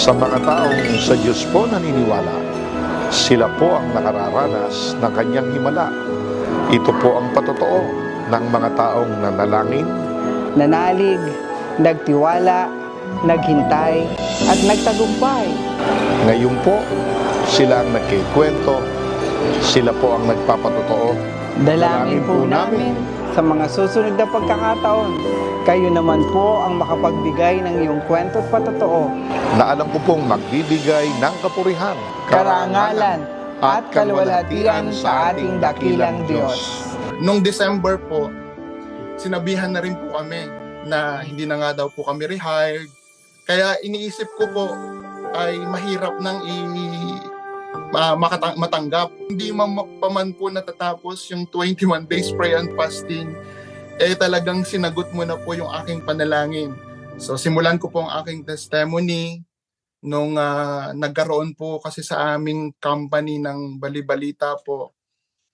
Sa mga taong sa Diyos po naniniwala, sila po ang nakararanas ng kanyang himala. Ito po ang patotoo ng mga taong nanalangin, Nanalig, nagtiwala, naghintay, at nagtagumpay. ngayon po sila ang nagkikwento, sila po ang nagpapatotoo. Dalangin po namin sa mga susunod na pagkakataon. Kayo naman po ang makapagbigay ng iyong kwento at patotoo, Na alam ko pong magbibigay ng kapurihan, karangalan, at kaluwalhatian sa ating dakilang Diyos. Nung December po, sinabihan na rin po kami na hindi na nga daw po kami rehired. Kaya iniisip ko po ay mahirap nang matanggap. Hindi pa man po natatapos yung 21 days prayer and fasting, talagang sinagot mo na po yung aking panalangin. So simulan ko po ang aking testimony nung nagkaroon po kasi sa aming company ng balibalita po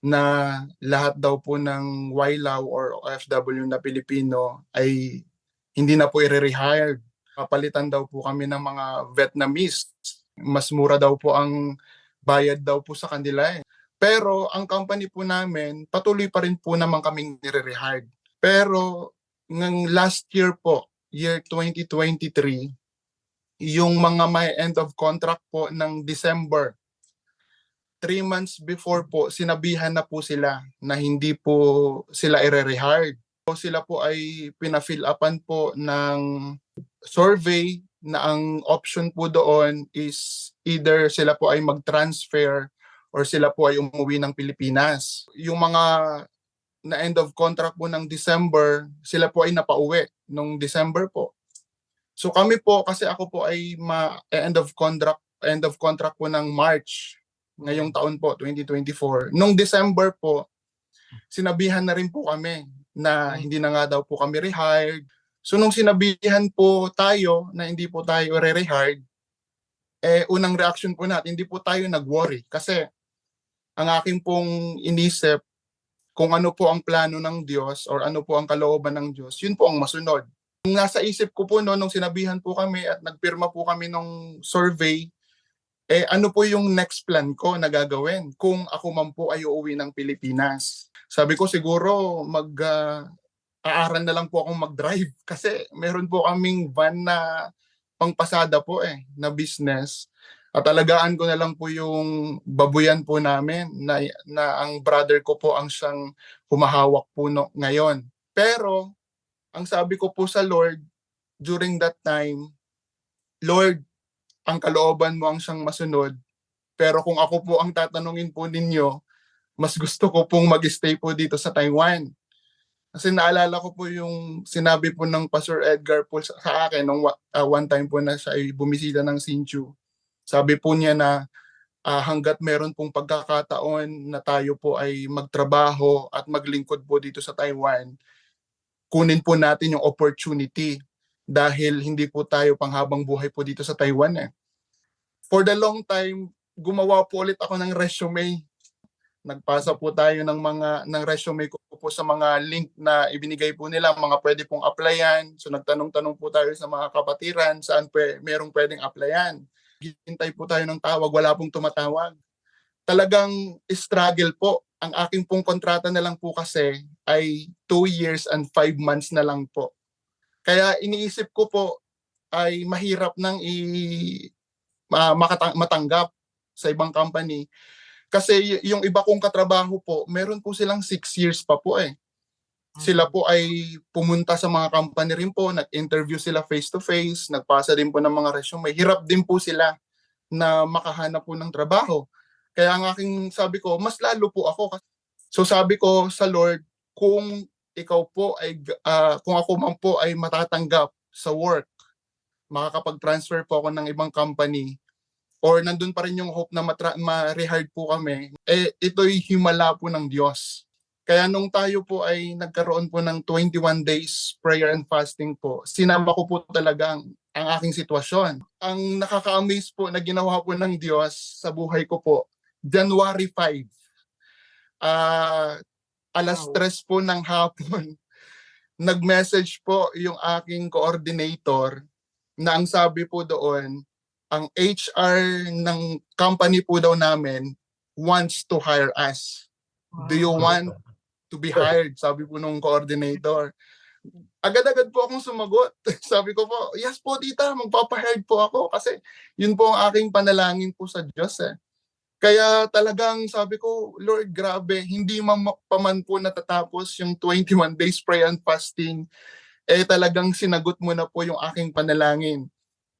na lahat daw po ng YLAW or OFW na Pilipino ay hindi na po i-rehired. Papalitan daw po kami ng mga Vietnamese. Mas mura daw po ang bayad daw po sa kanila. Pero ang company po namin, patuloy pa rin po naman kaming nire-rehired. Pero ng last year po, year 2023, yung mga may end of contract po ng December, 3 months before po, sinabihan na po sila na hindi po sila i-rehired. So sila po ay pina-fill upan po ng survey na ang option po doon is either sila po ay mag-transfer or sila po ay umuwi ng Pilipinas. Yung mga na end of contract po ng December, sila po ay napauwi nung December po. So kami po, kasi ako po ay end of contract po ng March ngayong taon po, 2024. Nung December po, sinabihan na rin po kami na hindi na nga daw po kami rehired. So nung sinabihan po tayo na hindi po tayo re-rehired, unang reaction po natin, hindi po tayo nag-worry. Kasi ang aking pong inisip, kung ano po ang plano ng Diyos or ano po ang kalooban ng Diyos, yun po ang masunod. Nasa isip ko po nung sinabihan po kami at nagpirma po kami nung survey, ano po yung next plan ko na gagawin kung ako man po ay uuwi ng Pilipinas. Sabi ko siguro aaral na lang po akong mag-drive kasi meron po kaming van na pangpasada po na business. At alagaan ko na lang po yung babuyan po namin na ang brother ko po ang siyang humahawak po ngayon. Pero ang sabi ko po sa Lord during that time, Lord, ang kalooban mo ang siyang masunod. Pero kung ako po ang tatanungin po ninyo, mas gusto ko pong mag-stay po dito sa Taiwan. Kasi naalala ko po yung sinabi po ng Pastor Edgar po sa akin nung one time po na siya ay bumisita ng Hsinchu. Sabi po niya na hanggat meron pong pagkakataon na tayo po ay magtrabaho at maglingkod po dito sa Taiwan, kunin po natin yung opportunity dahil hindi po tayo panghabang buhay po dito sa Taiwan. For the long time, gumawa po ulit ako ng resume. Nagpasa po tayo ng resume ko po sa mga link na ibinigay po nila, mga pwede pong applyan. So nagtanong-tanong po tayo sa mga kapatiran saan merong pwedeng applyan. Hintay po tayo ng tawag, wala pong tumatawag. Talagang struggle po. Ang aking pong kontrata na lang po kasi ay 2 years and 5 months na lang po. Kaya iniisip ko po ay mahirap nang matanggap sa ibang company. Kasi yung iba kong katrabaho po, meron po silang 6 years pa po Sila po ay pumunta sa mga company rin po, nag-interview sila face-to-face, nagpasa din po ng mga resume. Hirap din po sila na makahanap po ng trabaho. Kaya ang aking sabi ko, mas lalo po ako. So sabi ko sa Lord, kung ikaw po ay, kung ako man po ay matatanggap sa work, makakapag-transfer po ako ng ibang company, or nandun pa rin yung hope na ma-rehired po kami, ito'y himala po ng Diyos. Kaya nung tayo po ay nagkaroon po ng 21 days prayer and fasting po, sinama ko po talaga ang aking sitwasyon. Ang nakaka-amaze po na ginawa po ng Diyos sa buhay ko po, January 5, alas 3 po ng hapon, nag-message po yung aking coordinator na ang sabi po doon, ang HR ng company po daw namin wants to hire us. Do you want to be hired? Sabi po nung coordinator. Agad-agad po akong sumagot. Sabi ko po, yes po tita, magpapahired po ako kasi yun po ang aking panalangin po sa Diyos eh. Kaya talagang sabi ko, Lord, grabe, hindi pa man po natatapos yung 21 days prayer and fasting, eh talagang sinagot mo na po yung aking panalangin.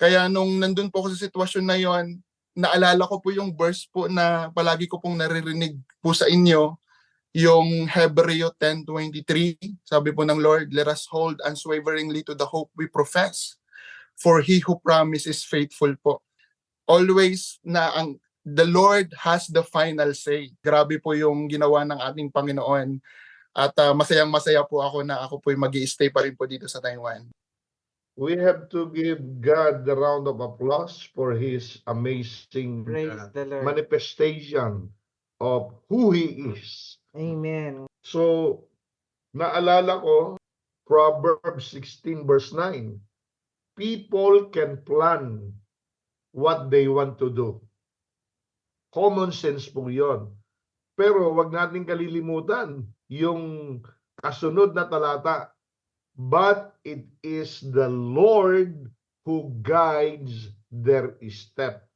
Kaya nung nandun po ako sa sitwasyon na yon, naalala ko po yung verse po na palagi ko pong naririnig po sa inyo, yung Hebreo 10:23, sabi po ng Lord, let us hold unswaveringly to the hope we profess, for He who promises is faithful po. Always na the Lord has the final say. Grabe po yung ginawa ng ating Panginoon. At masayang-masaya po ako na ako po mag-i-stay pa rin po dito sa Taiwan. We have to give God the round of applause for His amazing Praise the Lord. manifestation of who He is. Amen. So, naalala ko, Proverbs 16 verse 9, people can plan what they want to do. Common sense po yun. Pero wag nating kalilimutan yung kasunod na talata. But it is the Lord who guides their step.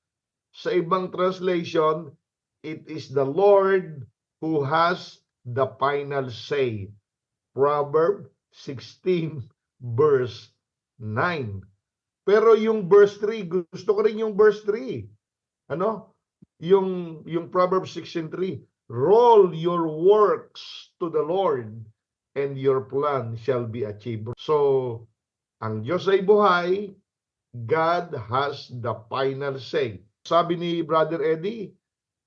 Sa ibang translation, it is the Lord who has the final say. Proverbs 16 verse 9. Pero yung verse 3, gusto ko rin yung verse 3. Ano? Yung Proverbs 16:3, roll your works to the Lord and your plan shall be achieved. So, ang Diyos ay buhay, God has the final say. Sabi ni Brother Eddie,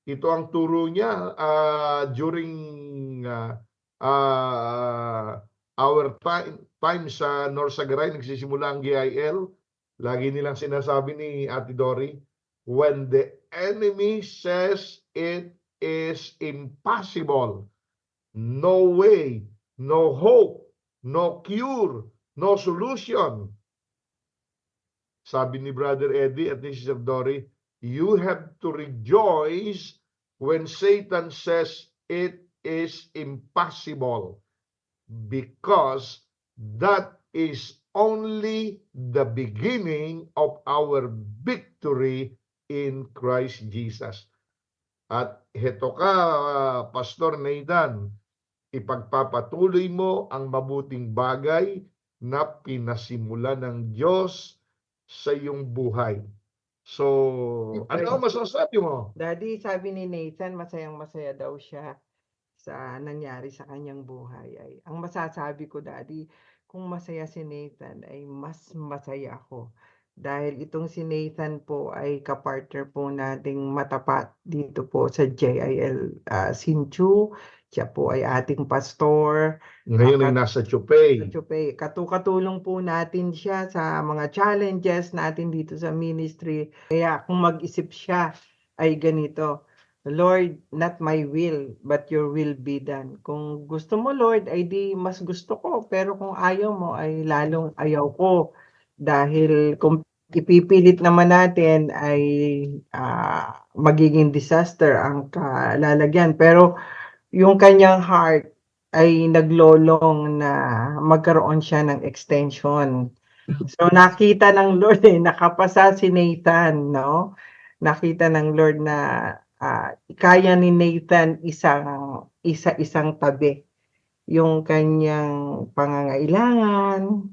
ito ang turo niya during our time sa North Sagaray, nagsisimula ang GIL. Lagi nilang sinasabi ni Ate Dory, when the enemy says it is impossible, no way, no hope, no cure, no solution. Sabi ni Brother Eddie at ni Sister Dory, you have to rejoice when Satan says it is impossible, because that is only the beginning of our victory in Christ Jesus. At heto ka, Pastor Nathan, ipagpapatuloy mo ang mabuting bagay na pinasimula ng Diyos sa iyong buhay. So, ano ang masasabi mo? Daddy, sabi ni Nathan, masayang-masaya daw siya sa nangyari sa kanyang buhay. Ay, ang masasabi ko, Daddy, kung masaya si Nathan, ay mas masaya ako. Dahil itong si Nathan po ay kapartner po nating matapat dito po sa JIL Sinchu. Siya po ay ating pastor. Ngayon ay nasa Chupay. Katulong po natin siya sa mga challenges natin dito sa ministry. Kaya kung mag-isip siya ay ganito, Lord, not my will, but your will be done. Kung gusto mo, Lord, ay di mas gusto ko. Pero kung ayaw mo, ay lalong ayaw ko. Dahil kung ipipilit naman natin ay magiging disaster ang kalalagyan. Pero yung kanyang heart ay naglolong na magkaroon siya ng extension. So nakita ng Lord nakapasa si Nathan, no? Nakita ng Lord na kaya ni Nathan isang tabi yung kanyang pangangailangan,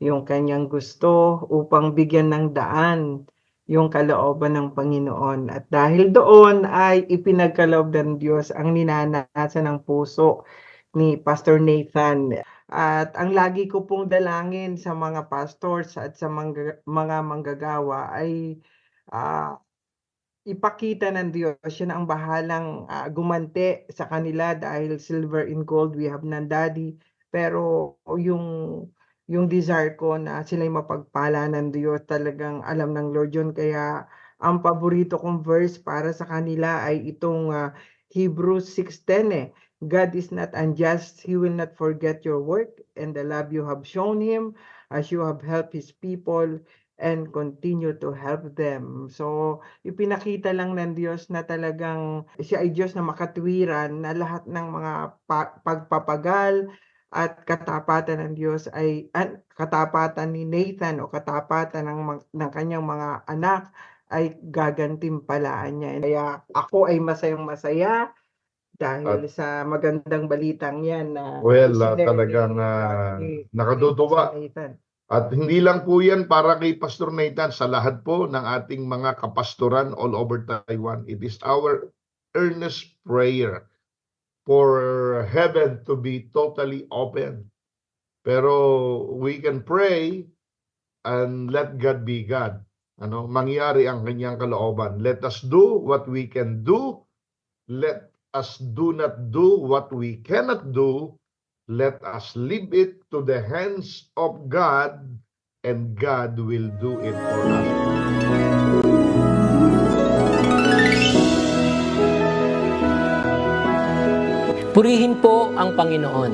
yung kanyang gusto upang bigyan ng daan yung kalooban ng Panginoon. At dahil doon ay ipinagkaloob ng Diyos ang ninanasa ng puso ni Pastor Nathan. At ang lagi ko pong dalangin sa mga pastors at sa mga manggagawa ay ipakita ng Diyos, siya na ang bahalang gumanti sa kanila dahil silver and gold we have none, Daddy. Pero yung desire ko na sila'y mapagpala ng Diyos, talagang alam ng Lord yun. Kaya ang paborito kong verse para sa kanila ay itong Hebrews 6:10 God is not unjust, He will not forget your work and the love you have shown Him as you have helped His people and continue to help them. So, ipinakita lang ng Diyos na talagang siya ay Diyos na makatwiran, na lahat ng mga pagpapagal at katapatan ng Diyos ay katapatan ni Nathan o katapatan ng kanyang mga anak ay gagantimpalaan niya. Kaya ako ay masayang-masaya dahil sa magandang balitang yan na Talagang nakaduduwa. Nathan. At hindi lang po yan para kay Pastor Nathan, sa lahat po ng ating mga kapastoran all over Taiwan. It is our earnest prayer for heaven to be totally open. Pero we can pray and let God be God. Mangyari ang kanyang kalooban. Let us do what we can do. Let us do not do what we cannot do. Let us leave it to the hands of God, and God will do it for us. Purihin po ang Panginoon.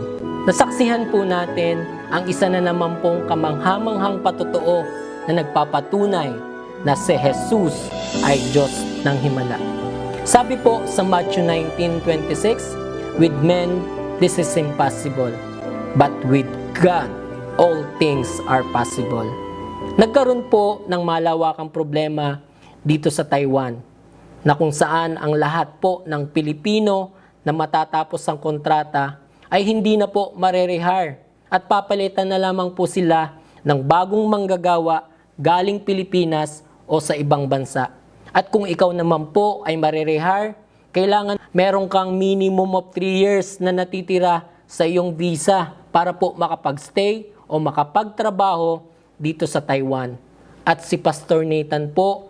Nasaksihan po natin ang isa na naman pong kamanghamanghang patotoo na nagpapatunay na si Jesus ay Diyos ng Himala. Sabi po sa Matthew 19:26, "With men, this is impossible, but with God, all things are possible." Nagkaroon po ng malawakang problema dito sa Taiwan, na kung saan ang lahat po ng Pilipino na matatapos ang kontrata ay hindi na po marerehire at papalitan na lamang po sila ng bagong manggagawa galing Pilipinas o sa ibang bansa. At kung ikaw naman po ay marerehire, kailangan meron kang minimum of 3 years na natitira sa iyong visa para po makapagstay o makapagtrabaho dito sa Taiwan. At si Pastor Nathan po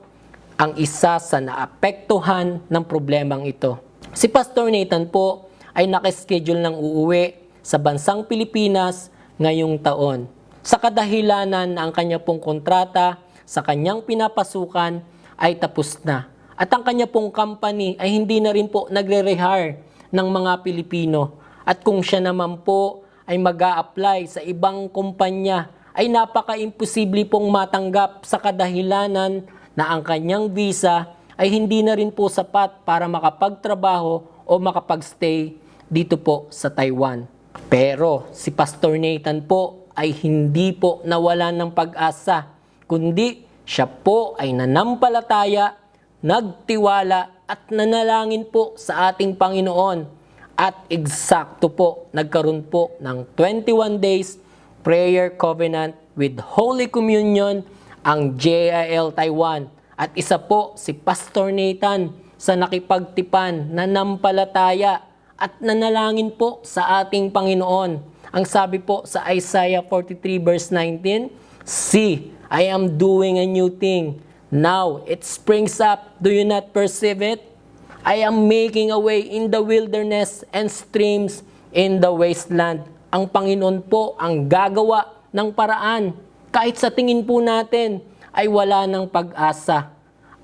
ang isa sa naapektuhan ng problemang ito. Si Pastor Nathan po ay nakaschedule ng uuwi sa bansang Pilipinas ngayong taon. Sa kadahilanan na ang kanya pong kontrata sa kanyang pinapasukan ay tapos na. At ang kanya pong company ay hindi na rin po nagre-rehire ng mga Pilipino. At kung siya naman po ay mag-a-apply sa ibang kumpanya, ay napaka-imposible pong matanggap sa kadahilanan na ang kanyang visa ay hindi na rin po sapat para makapagtrabaho o makapagstay dito po sa Taiwan. Pero si Pastor Nathan po ay hindi po nawalan ng pag-asa, kundi siya po ay nanampalataya, nagtiwala at nanalangin po sa ating Panginoon. At eksakto po, nagkaroon po ng 21 days prayer covenant with Holy Communion ang JIL Taiwan. At isa po si Pastor Nathan sa nakipagtipan, nanampalataya at nanalangin po sa ating Panginoon. Ang sabi po sa Isaiah 43 verse 19, "See, I am doing a new thing. Now it springs up. Do you not perceive it? I am making a way in the wilderness and streams in the wasteland." Ang Panginoon po ang gagawa ng paraan. Kahit sa tingin po natin ay wala ng pag-asa.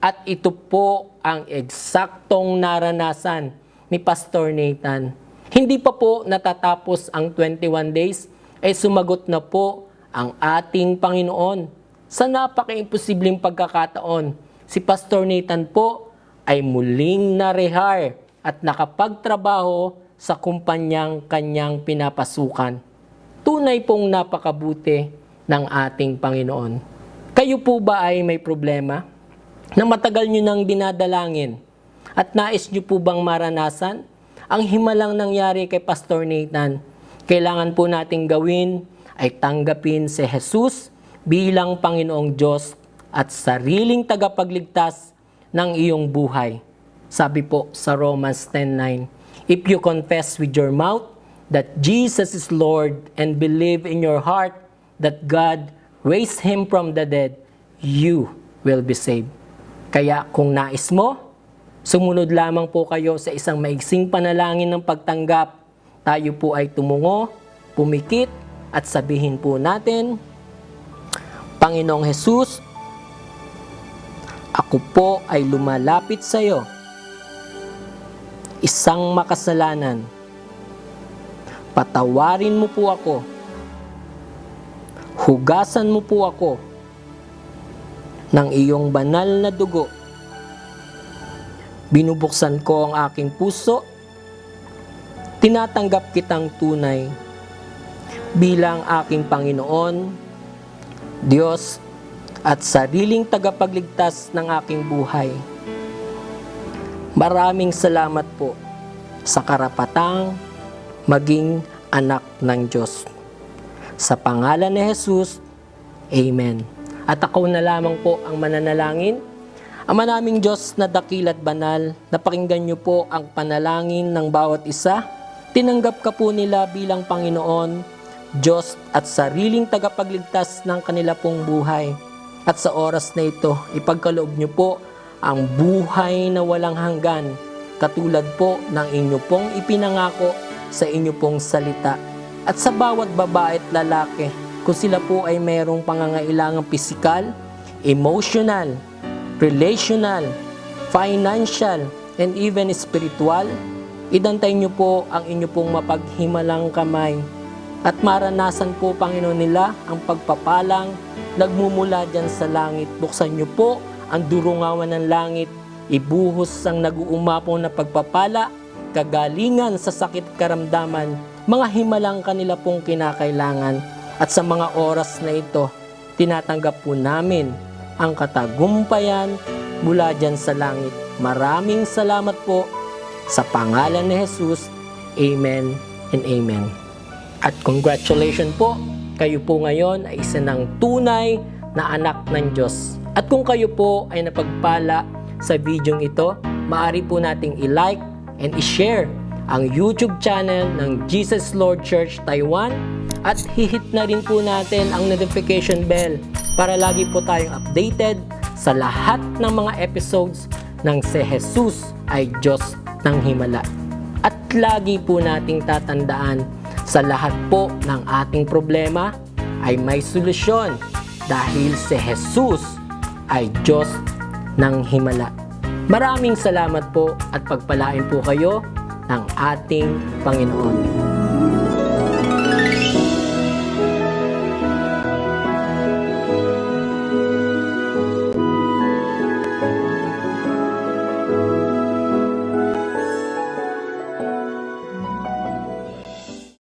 At ito po ang eksaktong naranasan ni Pastor Nathan. Hindi pa po natatapos ang 21 days, ay sumagot na po ang ating Panginoon. Sa napaka-imposibleng pagkakataon, si Pastor Nathan po ay muling na-rehire at nakapagtrabaho sa kumpanyang kanyang pinapasukan. Tunay pong napakabuti ng ating Panginoon. Kayo po ba ay may problema na matagal nyo nang dinadalangin at nais nyo po bang maranasan ang himalang nangyari kay Pastor Nathan? Kailangan po nating gawin ay tanggapin si Jesus bilang Panginoong Diyos at sariling tagapagligtas ng iyong buhay. Sabi po sa Romans 10:9, "If you confess with your mouth that Jesus is Lord and believe in your heart that God raised Him from the dead, you will be saved." Kaya kung nais mo, sumunod lamang po kayo sa isang maigsing panalangin ng pagtanggap. Tayo po ay tumungo, pumikit at sabihin po natin, "Panginoong Jesus, ako po ay lumalapit sa iyo, isang makasalanan. Patawarin mo po ako. Hugasan mo po ako ng iyong banal na dugo. Binubuksan ko ang aking puso. Tinatanggap kitang tunay bilang aking Panginoon, Diyos at sariling tagapagligtas ng aking buhay. Maraming salamat po sa karapatang maging anak ng Diyos. Sa pangalan ni Jesus, Amen. At ako na lamang po ang mananalangin. Ama naming Diyos na dakil at banal, napakinggan niyo po ang panalangin ng bawat isa. Tinanggap ka po nila bilang Panginoon, Diyos at sariling tagapagligtas ng kanila pong buhay. At sa oras na ito, ipagkaloob niyo po ang buhay na walang hanggan, katulad po ng inyo pong ipinangako sa inyo pong salita. At sa bawat babae at lalaki, kung sila po ay mayroong pangangailangang pisikal, emotional, relational, financial, and even spiritual, idantay niyo po ang inyo pong mapaghimalang kamay at maranasan po, Panginoon, nila ang pagpapalang nagmumula dyan sa langit. Buksan niyo po ang durungawan ng langit, ibuhos ang nag-uumapong na pagpapala, kagalingan sa sakit karamdaman, mga himalang kanila pong kinakailangan. At sa mga oras na ito, tinatanggap po namin ang katagumpayan mula dyan sa langit. Maraming salamat po sa pangalan ni Jesus. Amen and Amen. At congratulations po, kayo po ngayon ay isa ng tunay na anak ng Diyos. At kung kayo po ay napagpala sa video ito, maaari po nating i-like and i-share ang YouTube channel ng Jesus Lord Church Taiwan at hihit na rin po natin ang notification bell para lagi po tayong updated sa lahat ng mga episodes ng Si Jesus ay Diyos ng Himala. At lagi po nating tatandaan, sa lahat po ng ating problema ay may solusyon dahil si Jesus ay Diyos ng Himala. Maraming salamat po at pagpalain po kayo ng ating Panginoon.